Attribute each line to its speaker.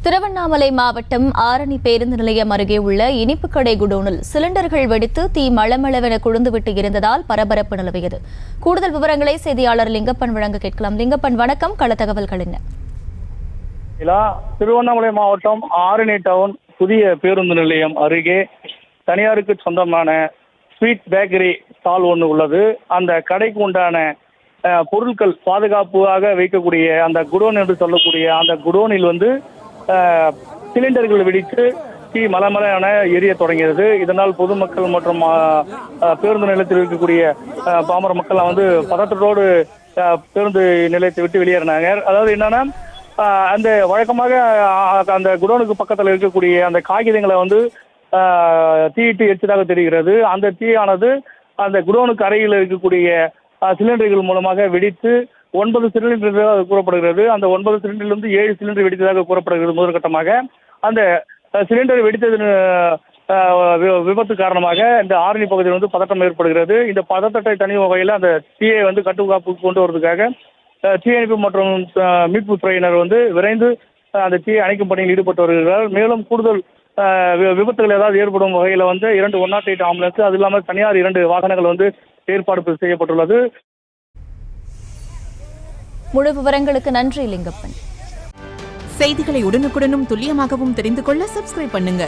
Speaker 1: திருவண்ணாமலை மாவட்டம் ஆரணி பேருந்து நிலையம் அருகே உள்ள இனிப்பு கடை குடோனில் சிலிண்டர்கள் வெடித்து தீ மளமளவென கொழுந்துவிட்டு இருந்ததால் பரபரப்பு நிலவியது. கூடுதல் விவரங்களை செய்தியாளர் லிங்கப்பன் வழங்க கேட்கலாம். லிங்கப்பன், வணக்கம். கள தகவல்கள் என்ன?
Speaker 2: திருவண்ணாமலை மாவட்டம் ஆரணி டவுன் புதிய பேருந்து நிலையம் அருகே தனியாருக்கு சொந்தமான ஸ்வீட் பேக்கரி ஸ்டால் ஒன்று உள்ளது. அந்த கடைக்கு உண்டான பொருட்கள் பாதுகாப்பாக வைக்கக்கூடிய அந்த குடோன் என்று சொல்லக்கூடிய அந்த குடோனில் சிலிண்டர்கள் வெடித்து தீ மலமலையான எரிய தொடங்கியது. இதனால் பொதுமக்கள் மற்றும் பேருந்து நிலையத்தில் இருக்கக்கூடிய பாமர மக்கள் பதற்றத்தோடு பேருந்து நிலையத்தை விட்டு வெளியேறினாங்க. அதாவது என்னன்னா, அந்த வழக்கமாக அந்த குடோனுக்கு பக்கத்தில் இருக்கக்கூடிய அந்த காகிதங்களை தீயிட்டு எரிச்சதாக தெரிகிறது. அந்த தீயானது அந்த குடோனுக்கு அருகில் இருக்கக்கூடிய சிலிண்டர்கள் மூலமாக வெடித்து 9 சிலிண்டர்கள் கூறப்படுகிறது. அந்த 9 சிலிண்டரிலிருந்து 7 சிலிண்டர் வெடித்ததாக கூறப்படுகிறது. முதற்கட்டமாக அந்த சிலிண்டர் வெடித்ததன் விபத்து காரணமாக இந்த ஆரணி பகுதியில் பதட்டம் ஏற்படுகிறது. இந்த பதட்டத்தை தனி வகையில் அந்த தீயை கட்டுக்காப்புக்கு கொண்டு வருவதற்காக தீயணைப்பு மற்றும் மீட்பு துறையினர் விரைந்து அந்த தீயை அணைக்கும் பணியில் ஈடுபட்டு வருகிறார்கள். மேலும் கூடுதல் விபத்துகள் ஏதாவது ஏற்படும் வகையில் 2 108 ஆம்புலன்ஸ், அது இல்லாமல் தனியார் 2 வாகனங்கள் ஏற்பாடு செய்யப்பட்டுள்ளது.
Speaker 1: முழு விவரங்களுக்கு நன்றி லிங்கப்பன்.
Speaker 3: செய்திகளை உடனுக்குடனும் துல்லியமாகவும் தெரிந்து கொள்ள சப்ஸ்கிரைப் பண்ணுங்க.